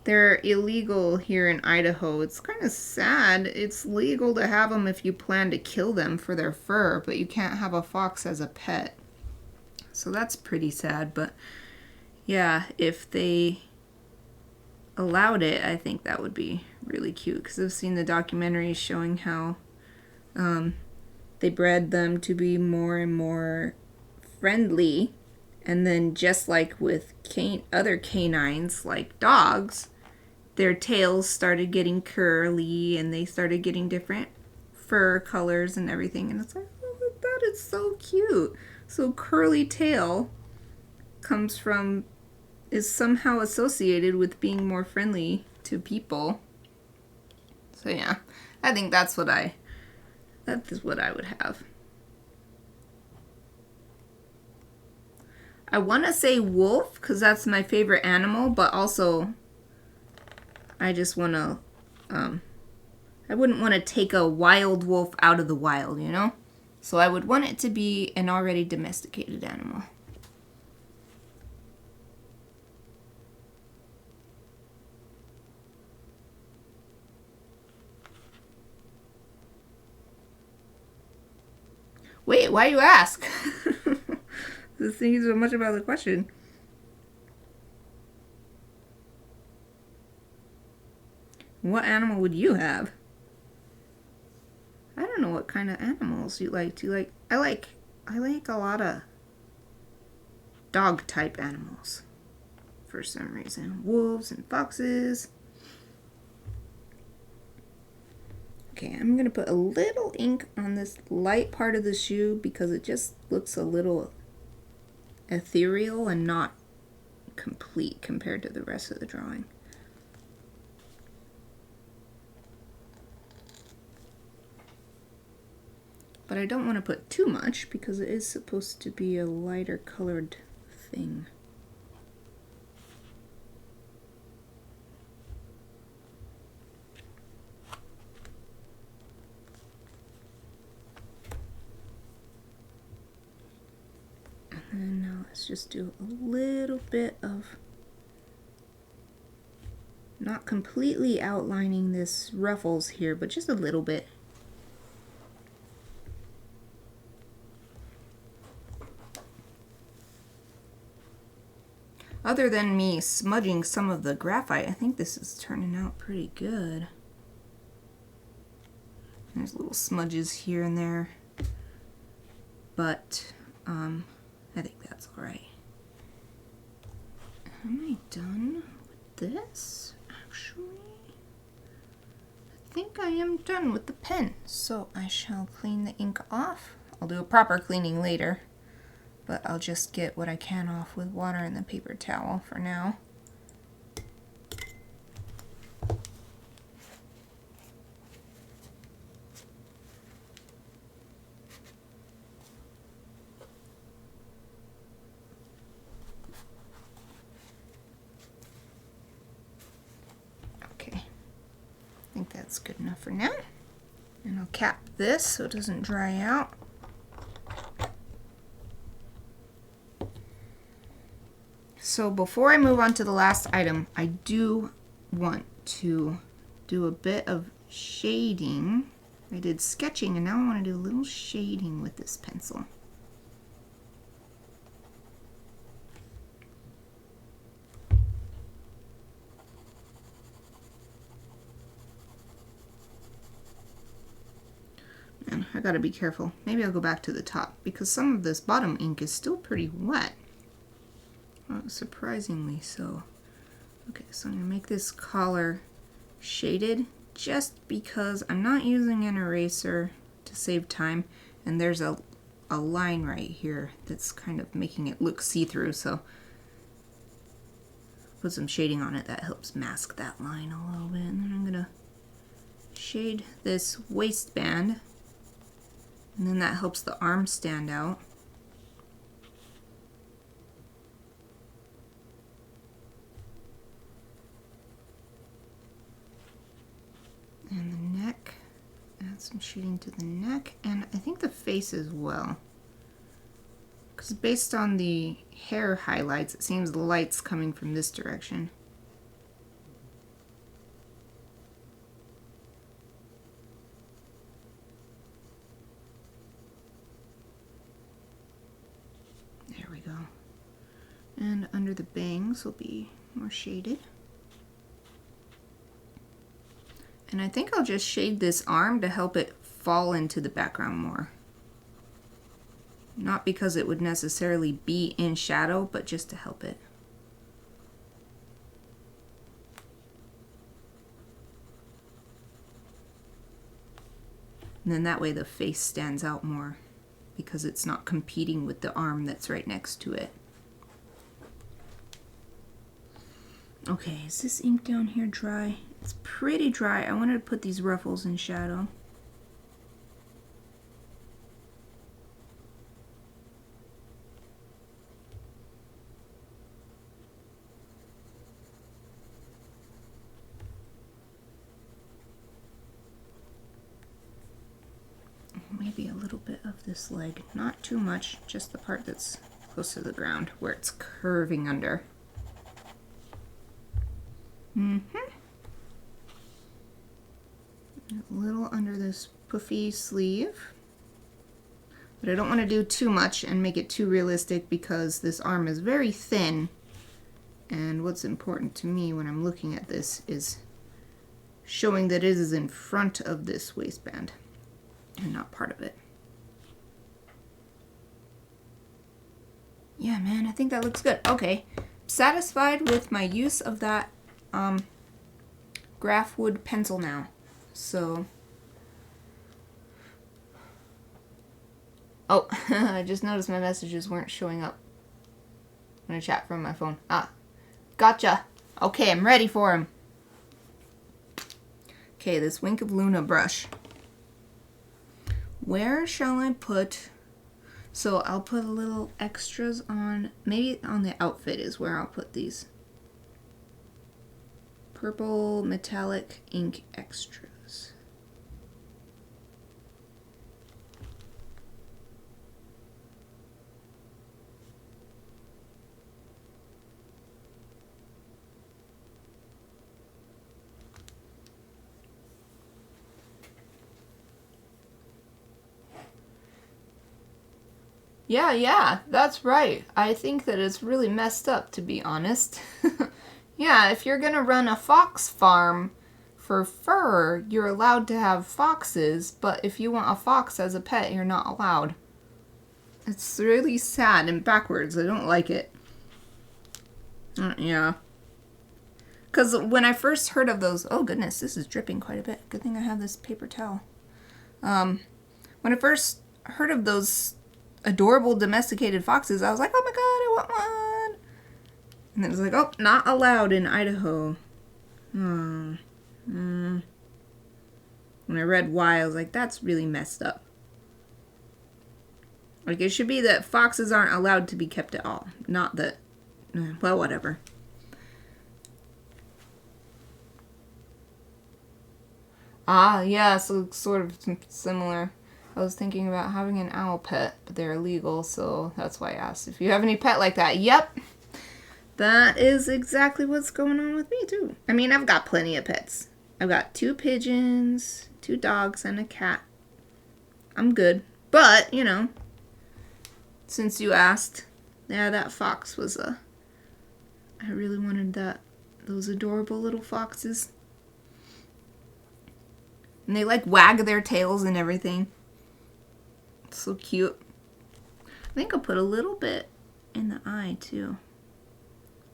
They're illegal here in Idaho. It's kind of sad. It's legal to have them if you plan to kill them for their fur, but you can't have a fox as a pet. So that's pretty sad, but yeah, if they allowed it, I think that would be really cute, because I've seen the documentaries showing how they bred them to be more and more friendly, and then just like with other canines like dogs, their tails started getting curly and they started getting different fur colors and everything, and it's like, oh, that is so cute. So curly tail is somehow associated with being more friendly to people. So yeah, I think that is what I would have. I want to say wolf because that's my favorite animal, but also I just want to, I wouldn't want to take a wild wolf out of the wild, you know? So I would want it to be an already domesticated animal. Wait, why you ask? This thing is so much about the question. What animal would you have? I don't know what kind of animals you like. Do you like? I like a lot of dog type animals for some reason. Wolves and foxes. Okay, I'm gonna put a little ink on this light part of the shoe because it just looks a little ethereal and not complete compared to the rest of the drawing. But I don't want to put too much because it is supposed to be a lighter colored thing. And then now let's just do a little bit of, not completely outlining this ruffles here, but just a little bit. Other than me smudging some of the graphite, I think this is turning out pretty good. There's little smudges here and there, but I think that's alright. Am I done with this? Actually, I think I am done with the pen, so I shall clean the ink off. I'll do a proper cleaning later, but I'll just get what I can off with water and the paper towel for now. Okay, I think that's good enough for now. And I'll cap this so it doesn't dry out. So before I move on to the last item, I do want to do a bit of shading. I did sketching and now I want to do a little shading with this pencil. And I gotta be careful. Maybe I'll go back to the top because some of this bottom ink is still pretty wet. Surprisingly so. Okay, so I'm gonna make this collar shaded just because I'm not using an eraser to save time, and there's a line right here that's kind of making it look see-through, so put some shading on it that helps mask that line a little bit. And then I'm gonna shade this waistband, and then that helps the arm stand out. And the neck, add some shading to the neck, and I think the face as well. Because based on the hair highlights, it seems the light's coming from this direction. There we go. And under the bangs will be more shaded. And I think I'll just shade this arm to help it fall into the background more. Not because it would necessarily be in shadow, but just to help it. And then that way the face stands out more because it's not competing with the arm that's right next to it. Okay, is this ink down here dry? It's pretty dry. I wanted to put these ruffles in shadow. Maybe a little bit of this leg. Not too much, just the part that's close to the ground where it's curving under. A little under this puffy sleeve. But I don't want to do too much and make it too realistic because this arm is very thin. And what's important to me when I'm looking at this is showing that it is in front of this waistband and not part of it. Yeah, man, I think that looks good. Okay, satisfied with my use of that graph wood pencil now. So, oh, I just noticed my messages weren't showing up when I chat from my phone. Ah, gotcha. Okay, I'm ready for him. Okay, this Wink of Luna brush. Where shall I put? So I'll put a little extras on, maybe on the outfit is where I'll put these. Purple metallic ink extras. Yeah, that's right. I think that it's really messed up, to be honest. Yeah, if you're gonna run a fox farm for fur, you're allowed to have foxes, but if you want a fox as a pet, you're not allowed. It's really sad and backwards. I don't like it. Yeah. Because when I first heard of those... Oh, goodness, this is dripping quite a bit. Good thing I have this paper towel. When I first heard of those adorable domesticated foxes, I was like, oh my god, I want one. And then it was like, oh, not allowed in Idaho. When I read why, I was like, that's really messed up. Like, it should be that foxes aren't allowed to be kept at all. Not that, well, whatever. Ah, yeah, so sort of similar. I was thinking about having an owl pet, but they're illegal, so that's why I asked if you have any pet like that. Yep. That is exactly what's going on with me, too. I mean, I've got plenty of pets. I've got 2 pigeons, 2 dogs, and a cat. I'm good. But, you know, since you asked, yeah, that fox was I really wanted those adorable little foxes. And they, like, wag their tails and everything. It's so cute. I think I'll put a little bit in the eye, too.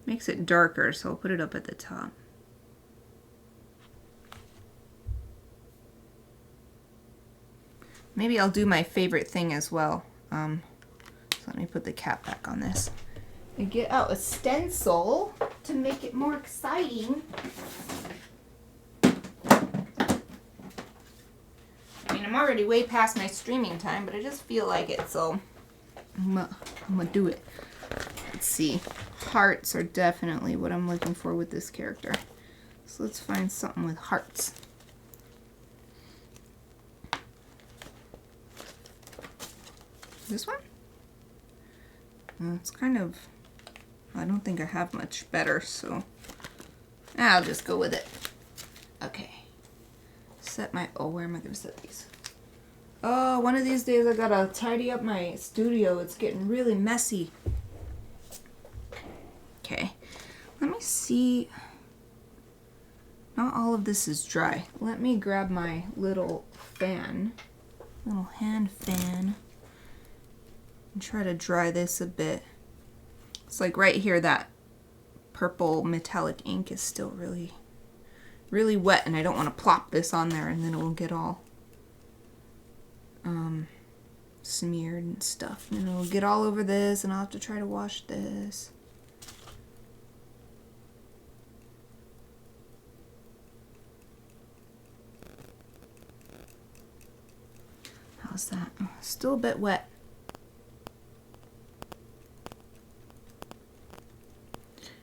Makes it darker, so I'll put it up at the top. Maybe I'll do my favorite thing as well. So let me put the cap back on this. And get out a stencil to make it more exciting. I mean, I'm already way past my streaming time, but I just feel like it, so I'm gonna do it. Let's see. Hearts are definitely what I'm looking for with this character. So let's find something with hearts. This one? It's kind of... I don't think I have much better, so I'll just go with it. Okay. Set my... Oh, where am I going to set these? Oh, one of these days I gotta tidy up my studio. It's getting really messy. Okay. Let me see. Not all of this is dry. Let me grab my little fan. Little hand fan. And try to dry this a bit. It's like right here, that purple metallic ink is still really, really wet, and I don't want to plop this on there and then it will get all smeared and stuff. And it'll get all over this, and I'll have to try to wash this. How's that? Oh, still a bit wet.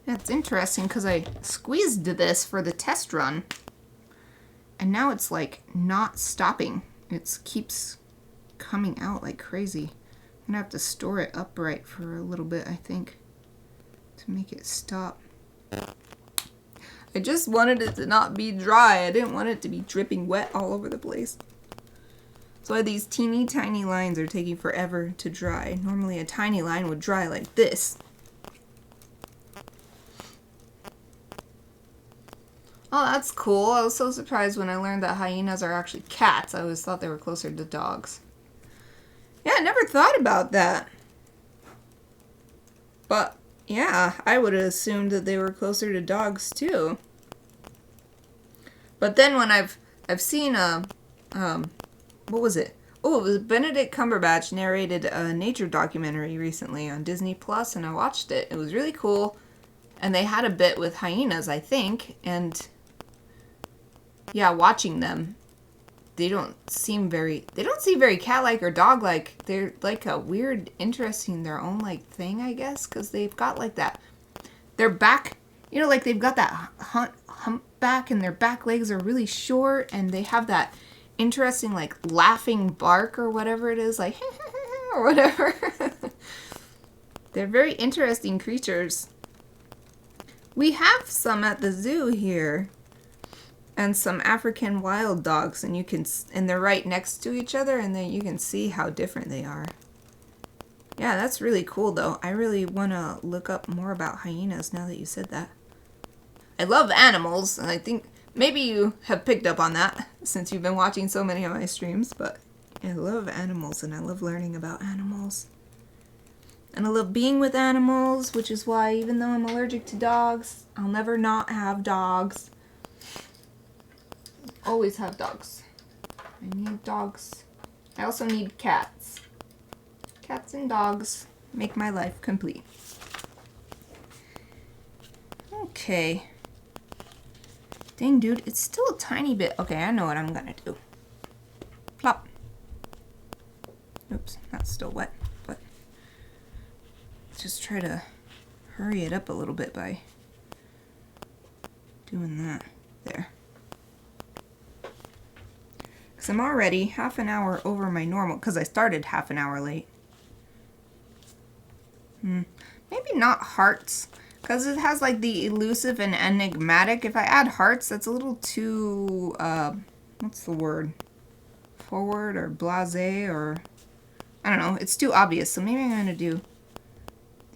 Yeah, it's interesting because I squeezed this for the test run, and now it's like not stopping. It keeps coming out like crazy. I'm gonna have to store it upright for a little bit, I think, to make it stop. I just wanted it to not be dry. I didn't want it to be dripping wet all over the place. That's why these teeny tiny lines are taking forever to dry. Normally a tiny line would dry like this. Oh, that's cool. I was so surprised when I learned that hyenas are actually cats. I always thought they were closer to dogs. Yeah, I never thought about that. But, yeah, I would have assumed that they were closer to dogs, too. But then when I've seen what was it? Oh, it was Benedict Cumberbatch narrated a nature documentary recently on Disney Plus, and I watched it. It was really cool. And they had a bit with hyenas, I think, and yeah, watching them, they don't seem very cat-like or dog-like. They're like a weird, interesting, their own like thing, I guess, because they've got like that, their back, you know, like they've got that humpback, and their back legs are really short, and they have that interesting like laughing bark or whatever it is, like or whatever. They're very interesting creatures. We have some at the zoo here, and some African wild dogs, and they're right next to each other, and then you can see how different they are. Yeah, that's really cool, though. I really want to look up more about hyenas now that you said that. I love animals, and I think maybe you have picked up on that since you've been watching so many of my streams, but I love animals, and I love learning about animals. And I love being with animals, which is why even though I'm allergic to dogs, I'll never not have dogs. Always have dogs. I need dogs. I also need cats. Cats and dogs make my life complete. Okay. Dang, dude, it's still a tiny bit. Okay, I know what I'm gonna do. Plop. Oops, that's still wet, but just try to hurry it up a little bit by doing that. There. Because I'm already half an hour over my normal, because I started half an hour late. Maybe not hearts. Because it has like the elusive and enigmatic. If I add hearts, that's a little too, what's the word? Forward or blasé or, I don't know. It's too obvious. So maybe I'm going to do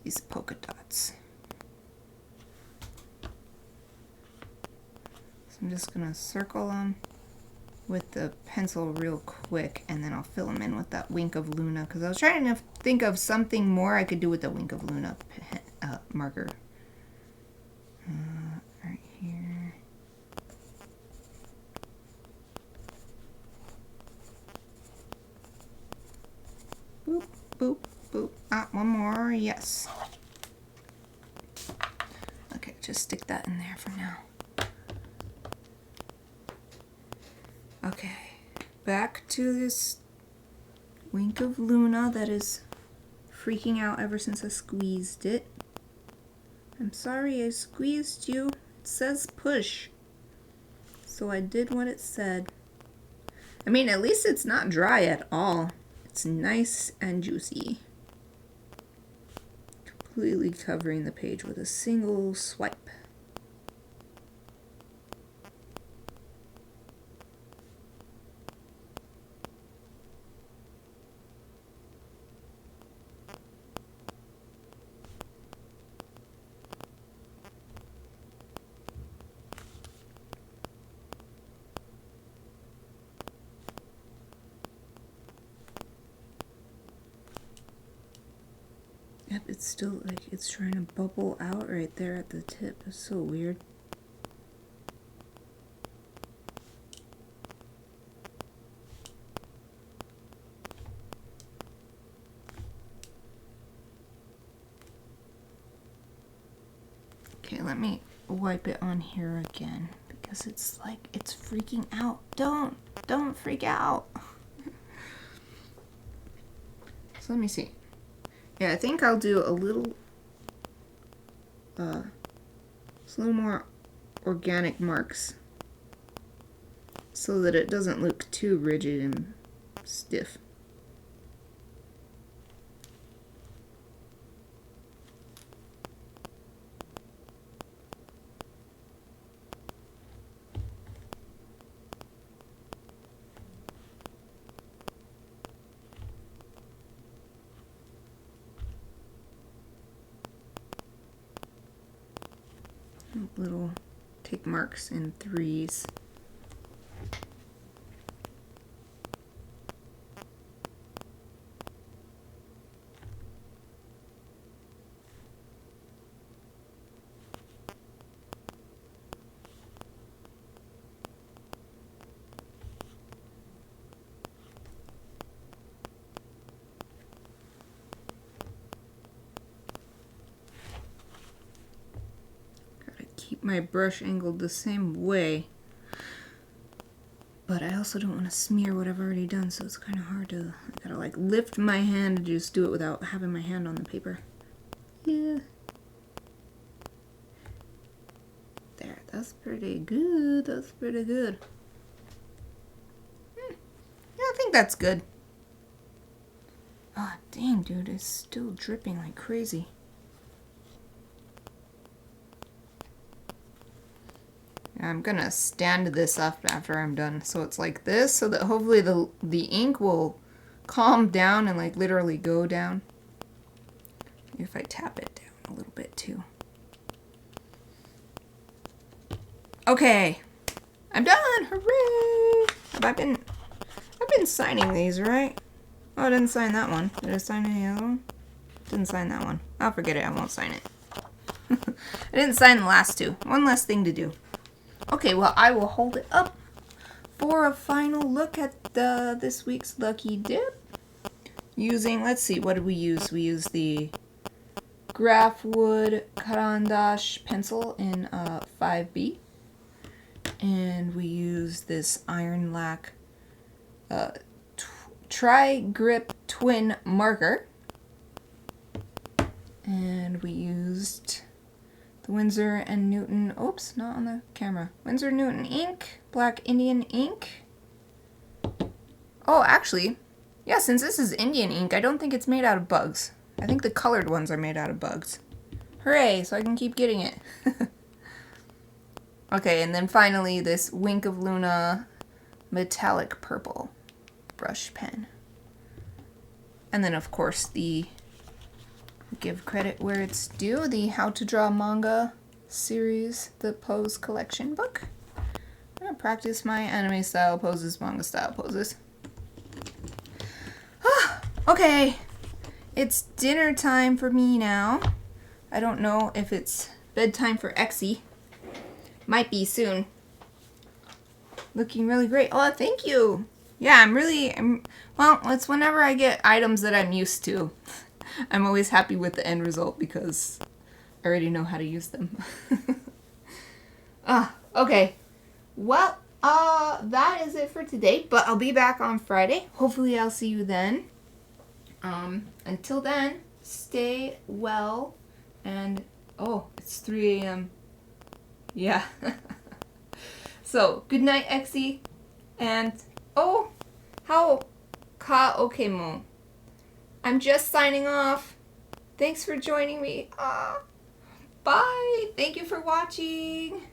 these polka dots. So I'm just going to circle them with the pencil real quick, and then I'll fill them in with that Wink of Luna, because I was trying to think of something more I could do with the Wink of Luna marker. Right here. Boop, boop, boop. Ah, one more, yes. Okay, just stick that in there for now. Okay, back to this Wink of Luna that is freaking out ever since I squeezed it. I'm sorry I squeezed you. It says push. So I did what it said. I mean, at least it's not dry at all. It's nice and juicy. Completely covering the page with a single swipe. Yep, it's still like it's trying to bubble out right there at the tip. It's so weird. Okay, let me wipe it on here again because it's like it's freaking out. Don't freak out. So let me see. Yeah, I think I'll do a little more organic marks so that it doesn't look too rigid and stiff. Little take marks in threes. Keep my brush angled the same way, but I also don't want to smear what I've already done, so it's kind of hard to, I gotta like lift my hand and just do it without having my hand on the paper. Yeah. There, that's pretty good, that's pretty good. Yeah, I think that's good. Oh, dang, dude, it's still dripping like crazy. I'm gonna stand this up after I'm done so it's like this, so that hopefully the ink will calm down and like literally go down. If I tap it down a little bit too. Okay, I'm done. Hooray! I've been signing these, right? Oh, I didn't sign that one. Did I sign any other one? Didn't sign that one. I'll forget it. I won't sign it. I didn't sign the last two. One less thing to do. Okay, well, I will hold it up for a final look at this week's Lucky Dip. Using, let's see, what did we use? We used the Graphwood Carandash pencil in 5B. And we used this Iron Lac Tri-Grip Twin Marker. And we used the Winsor & Newton, oops, not on the camera. Winsor & Newton ink, Black Indian ink. Oh, actually, yeah, since this is Indian ink, I don't think it's made out of bugs. I think the colored ones are made out of bugs. Hooray, so I can keep getting it. Okay, and then finally this Wink of Luna metallic purple brush pen. And then of course the, give credit where it's due, the How to Draw Manga series, the pose collection book. I'm gonna practice my anime style poses, manga style poses. Okay, it's dinner time for me now. I don't know if it's bedtime for XXII. Might be soon. Looking really great. Oh, thank you. Yeah, well, it's whenever I get items that I'm used to. I'm always happy with the end result because I already know how to use them. Okay. Well, that is it for today, but I'll be back on Friday. Hopefully I'll see you then. Until then, stay well, and, oh, it's 3 a.m. Yeah. So, good night, XXII, and, oh, how ka okemo. I'm just signing off. Thanks for joining me. Bye. Thank you for watching.